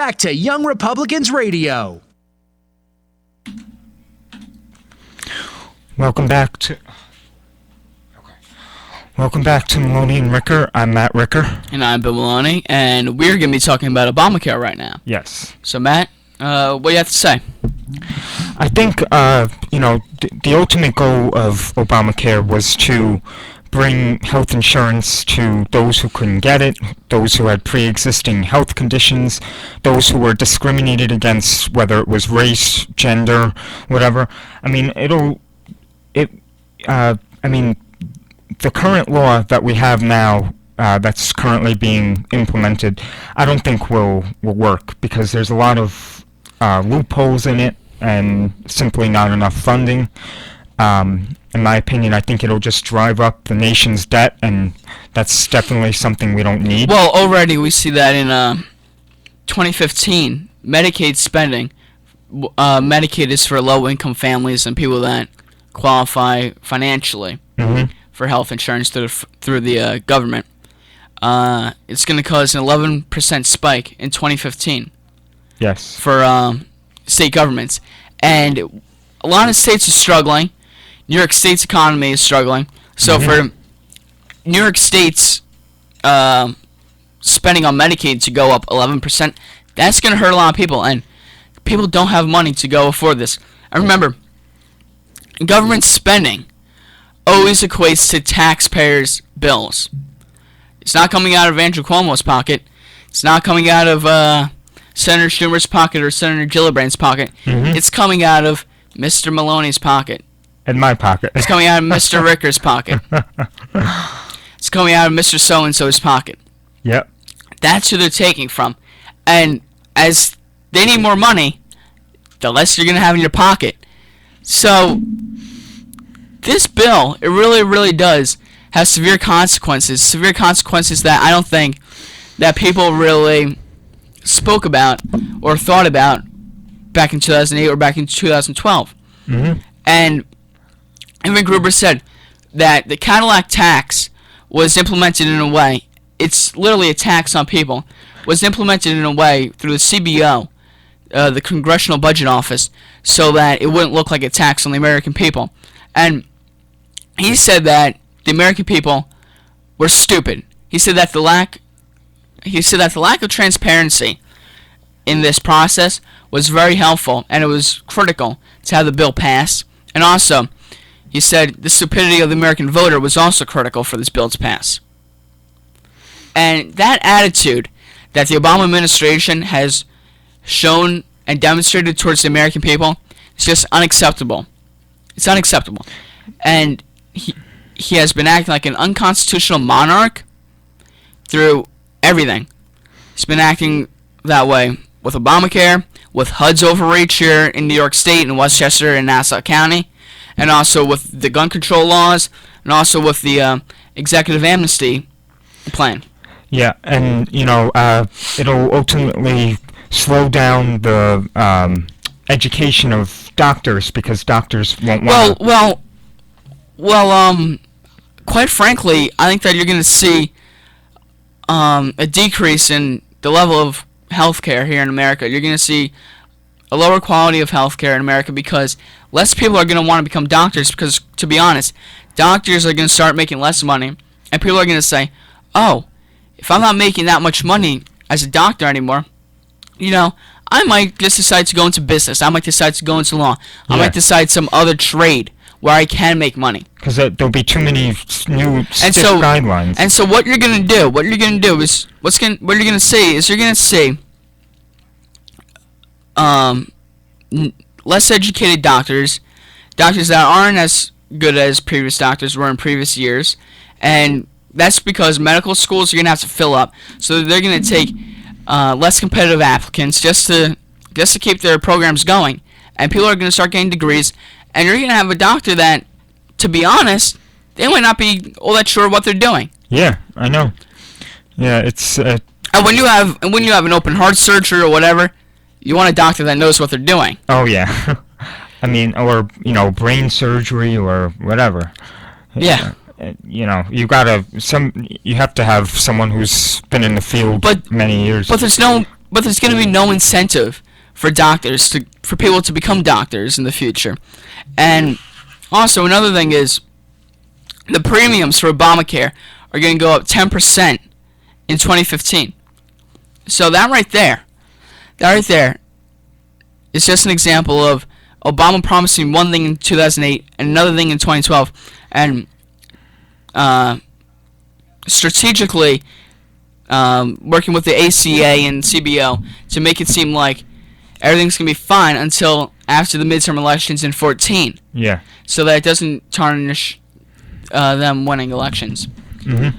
back to Young Republicans Radio. Welcome back to Maloney and Ricker. I'm Matt Ricker. And I'm Bill Maloney, and we're going to be talking about Obamacare right now. Yes. So, Matt, what do you have to say? I think, the ultimate goal of Obamacare was to bring health insurance to those who couldn't get it, those who had pre-existing health conditions, those who were discriminated against, whether it was race, gender, whatever. I mean, the current law that we have now, that's currently being implemented, I don't think will work, because there's a lot of loopholes in it and simply not enough funding. In my opinion, I think it'll just drive up the nation's debt, and that's definitely something we don't need. Well, already we see that in 2015, Medicaid spending. Medicaid is for low-income families and people that qualify financially for health insurance through the government. It's going to cause an 11% spike in 2015. Yes. For state governments. And a lot of states are struggling. New York State's economy is struggling. So for New York State's spending on Medicaid to go up 11%, that's going to hurt a lot of people. And people don't have money to go afford this. And remember, government spending always equates to taxpayers' bills. It's not coming out of Andrew Cuomo's pocket. It's not coming out of Senator Schumer's pocket or Senator Gillibrand's pocket. It's coming out of Mr. Maloney's pocket. In my pocket. It's coming out of Mr. Ricker's pocket. It's coming out of Mr. So-and-so's pocket. Yep. That's who they're taking from. And as they need more money, the less you're going to have in your pocket. So, this bill, it really, really does have severe consequences. Severe consequences that I don't think that people really spoke about or thought about back in 2008 or back in 2012. And even Gruber said that the Cadillac tax was implemented in a way, it's literally a tax on people, was implemented in a way through the CBO, the Congressional Budget Office, so that it wouldn't look like a tax on the American people. And he said that the American people were stupid. He said that the lack of transparency in this process was very helpful, and it was critical to have the bill pass. And also, he said the stupidity of the American voter was also critical for this bill to pass. And that attitude that the Obama administration has shown and demonstrated towards the American people is just unacceptable. It's unacceptable. And he has been acting like an unconstitutional monarch through everything. He's been acting that way with Obamacare, with HUD's overreach here in New York State and Westchester and Nassau County, and also with the gun control laws, and also with the executive amnesty plan. Yeah, and, it'll ultimately slow down the education of doctors, because doctors won't want to... Well, quite frankly, I think that you're going to see a decrease in the level of healthcare here in America. You're going to see a lower quality of healthcare in America because less people are going to want to become doctors because, to be honest, doctors are going to start making less money, and people are going to say, oh, if I'm not making that much money as a doctor anymore, I might just decide to go into business. I might decide to go into law. I might decide some other trade where I can make money. Because there'll be too many new stiff guidelines. And so what you're going to do, is, what you're going to see is you're going to see less educated doctors that aren't as good as previous doctors were in previous years, and that's because medical schools are going to have to fill up, so they're going to take less competitive applicants just to keep their programs going, and people are going to start getting degrees, and you're going to have a doctor that, to be honest, they might not be all that sure what they're doing. Yeah, I know. Yeah, it's... And when you have an open heart surgery or whatever, you want a doctor that knows what they're doing. Oh, yeah. I mean, or, brain surgery or whatever. Yeah. You have to have someone who's been in the field many years. But there's no but there's going to be no incentive for for people to become doctors in the future. And also another thing is the premiums for Obamacare are going to go up 10% in 2015. So that right there is just an example of Obama promising one thing in 2008 and another thing in 2012, and strategically working with the ACA and CBO to make it seem like everything's going to be fine until after the midterm elections in 14. Yeah. So that it doesn't tarnish them winning elections. Mhm.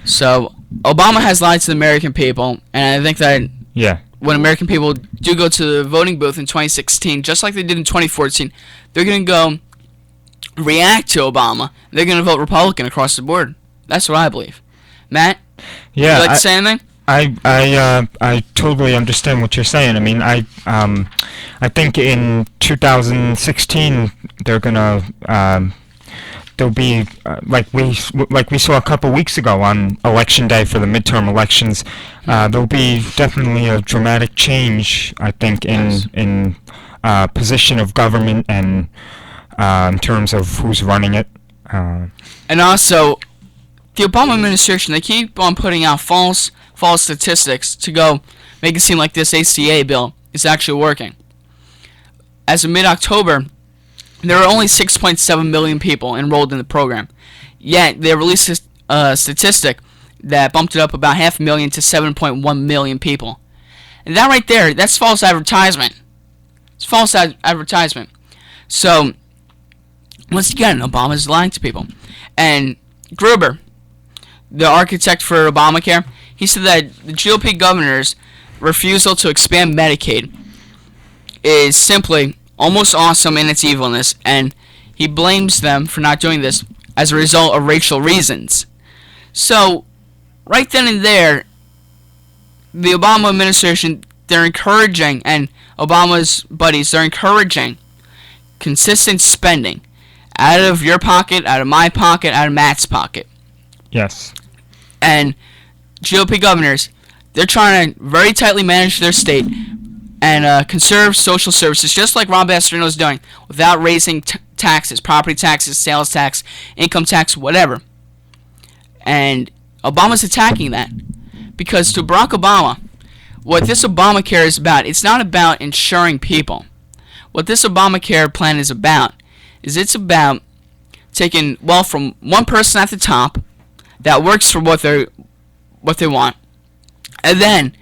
So Obama has lied to the American people, and I think that Yeah. when American people do go to the voting booth in 2016, just like they did in 2014, they're going to go react to Obama. They're going to vote Republican across the board. That's what I believe. Matt, Yeah. would you like to say anything? I totally understand what you're saying. I mean, I think in 2016 they're gonna there'll be like we saw a couple weeks ago on election day for the midterm elections. There'll be definitely a dramatic change, I think, in position of government and in terms of who's running it. And also, the Obama administration, they keep on putting out false statistics to go make it seem like this ACA bill is actually working. As of mid-October, there are only 6.7 million people enrolled in the program. Yet, they released a statistic that bumped it up about 500,000 to 7.1 million people. And that right there, that's false advertisement. It's false advertisement. So, once again, Obama's lying to people. And Gruber, the architect for Obamacare, he said that the GOP governor's refusal to expand Medicaid is simply almost awesome in its evilness, and he blames them for not doing this as a result of racial reasons. So, right then and there, the Obama administration, they're encouraging, and Obama's buddies, they're encouraging consistent spending out of your pocket, out of my pocket, out of Matt's pocket. Yes. And GOP governors, they're trying to very tightly manage their state and conserve social services, just like Ron Bastrino's doing, without raising taxes, property taxes, sales tax, income tax, whatever. And Obama's attacking that. Because to Barack Obama, what this Obamacare is about, it's not about insuring people. What this Obamacare plan is about is it's about taking wealth from one person at the top that works for what they want, and then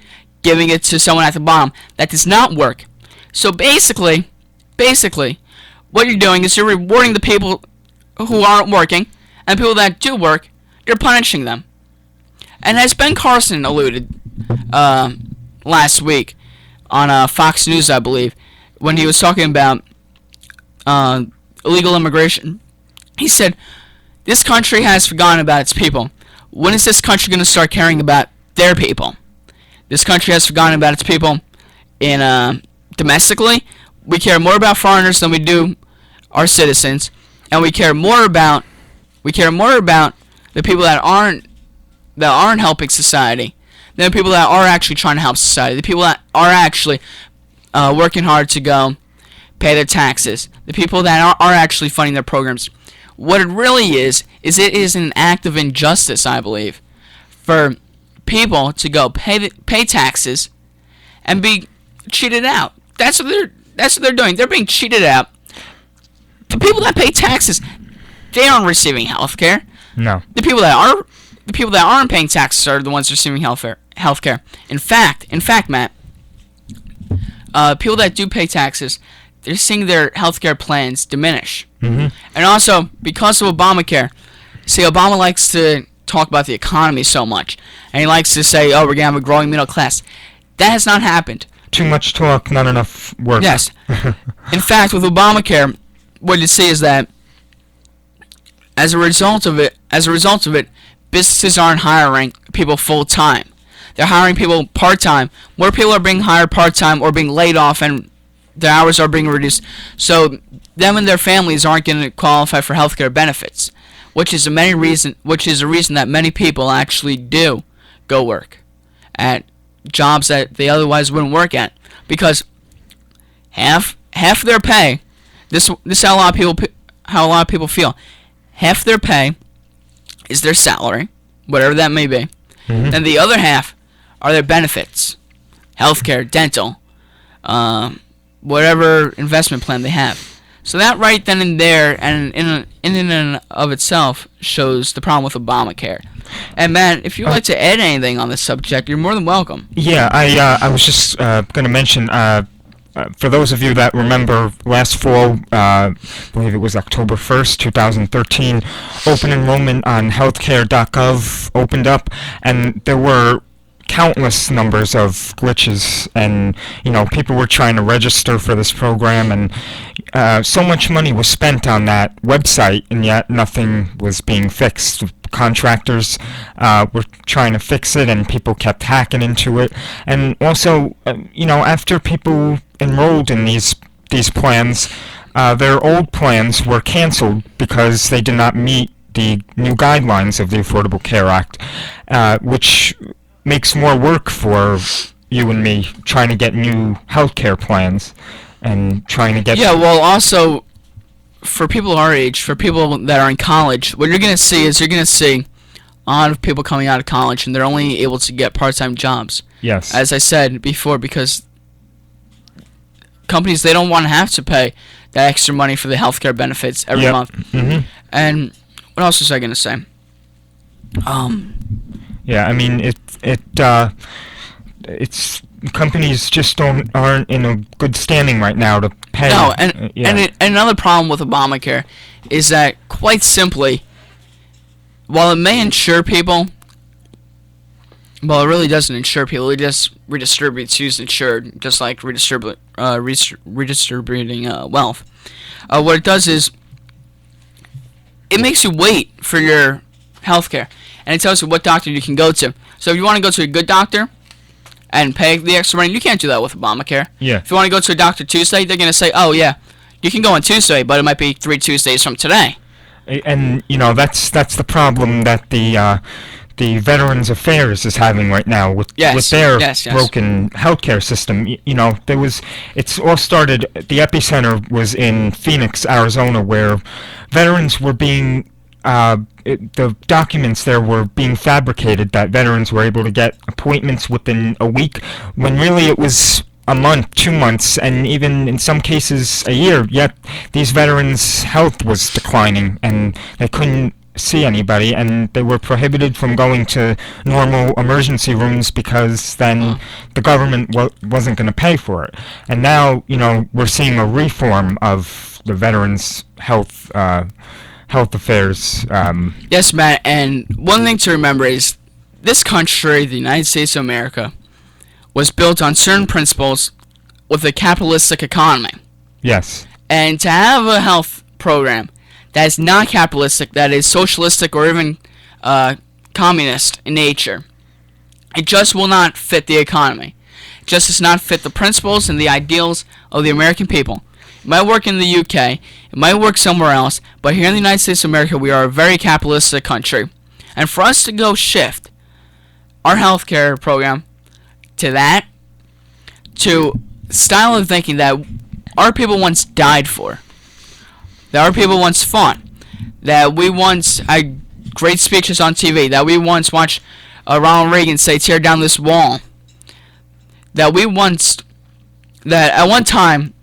giving it to someone at the bottom that does not work. So basically, what you're doing is you're rewarding the people who aren't working, and the people that do work, you're punishing them. And as Ben Carson alluded last week on Fox News, I believe, when he was talking about illegal immigration, he said, this country has forgotten about its people. When is this country going to start caring about their people? This country has forgotten about its people in domestically. We care more about foreigners than we do our citizens, and we care more about the people that aren't helping society than the people that are actually trying to help society. The people that are actually working hard to go pay their taxes. The people that are actually funding their programs. What it really is it is an act of injustice, I believe, for people to go pay taxes and be cheated out. That's what they're doing. They're being cheated out. The people that pay taxes, they aren't receiving health care. No. The people that aren't paying taxes are the ones receiving health care. In fact, Matt, people that do pay taxes, they're seeing their healthcare plans diminish. Mm-hmm. And also, because of Obamacare, see, Obama likes to talk about the economy so much. And he likes to say, oh, we're going to have a growing middle class. That has not happened. Too much talk, not enough work. Yes. In fact, with Obamacare, what you see is that as a result of it, businesses aren't hiring people full-time. They're hiring people part-time. More people are being hired part-time or being laid off, and their hours are being reduced. So them and their families aren't going to qualify for healthcare benefits, which is a reason that many people actually do go work at jobs that they otherwise wouldn't work at, because half their pay. This is how a lot of people feel. Half their pay is their salary, whatever that may be, and the other half are their benefits, healthcare, dental, whatever investment plan they have. So that right then and there, and in and of itself, shows the problem with Obamacare. And Matt, if you'd like to add anything on this subject, you're more than welcome. Yeah, I was just going to mention, for those of you that remember last fall, I believe it was October 1st, 2013, open enrollment on healthcare.gov opened up, and there were countless numbers of glitches, and people were trying to register for this program, and so much money was spent on that website, and yet nothing was being fixed. Contractors were trying to fix it, and people kept hacking into it. And also, after people enrolled in these plans, their old plans were canceled because they did not meet the new guidelines of the Affordable Care Act, which makes more work for you and me trying to get new healthcare plans and trying to get... Yeah, well, also, for people our age, for people that are in college, what you're going to see is a lot of people coming out of college, and they're only able to get part-time jobs. Yes. As I said before, because companies, they don't want to have to pay that extra money for the healthcare benefits every month. Mm-hmm. And what else was I going to say? Yeah, I mean, it's companies just aren't in a good standing right now to pay. No, and another problem with Obamacare is that, quite simply, while it may insure people, well, it really doesn't insure people. It just redistributes who's insured, just like redistributing wealth. What it does is it makes you wait for your health care, and it tells you what doctor you can go to. So if you want to go to a good doctor and pay the extra money, you can't do that with Obamacare. Yeah. If you want to go to a doctor Tuesday, they're going to say, oh, yeah, you can go on Tuesday, but it might be 3 Tuesdays from today. And, that's the problem that the Veterans Affairs is having right now with their broken healthcare system. It's all started, the epicenter was in Phoenix, Arizona, where veterans were being, the documents there were being fabricated that veterans were able to get appointments within a week, when really it was a month, 2 months, and even in some cases a year, yet these veterans' health was declining, and they couldn't see anybody, and they were prohibited from going to normal emergency rooms because then the government wasn't going to pay for it. And now, we're seeing a reform of the veterans' health affairs. Yes, Matt, and one thing to remember is this country, the United States of America, was built on certain principles with a capitalistic economy. Yes. And to have a health program that is not capitalistic, that is socialistic or even communist in nature, it just will not fit the economy. It just does not fit the principles and the ideals of the American people. It might work in the UK, it might work somewhere else, but here in the United States of America, we are a very capitalistic country. And for us to go shift our healthcare program to style of thinking that our people once died for, that our people once fought, that we once had great speeches on TV, that we once watched Ronald Reagan say, tear down this wall, that at one time,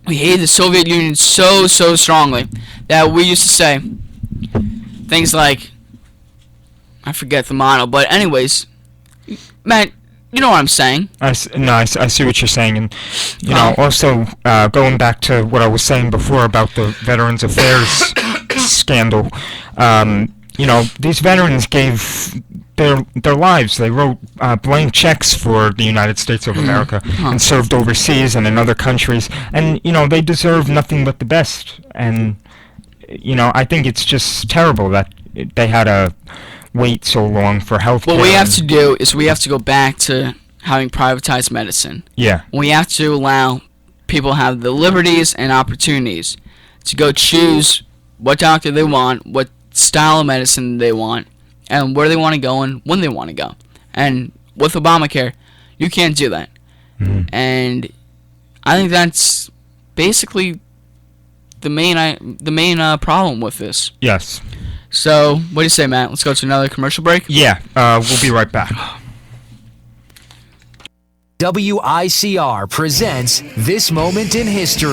we hated the Soviet Union so strongly that we used to say things like, I forget the motto, but anyways, Matt, you know what I'm saying. I see what you're saying, and also going back to what I was saying before about the Veterans Affairs scandal. These veterans gave their lives. They wrote blank checks for the United States of America and served overseas and in other countries, and they deserve nothing but the best. And I think it's just terrible that they had to wait so long for health care. What we have to do is we have to go back to having privatized medicine. Yeah. We have to allow people to have the liberties and opportunities to go choose what doctor they want, what style of medicine they want, and where they want to go and when they want to go. And with Obamacare, You can't do that. And I think that's basically the main problem with this. Yes. So, what do you say, Matt? Let's go to another commercial break. Yeah. We'll be right back. WICR presents This Moment in History.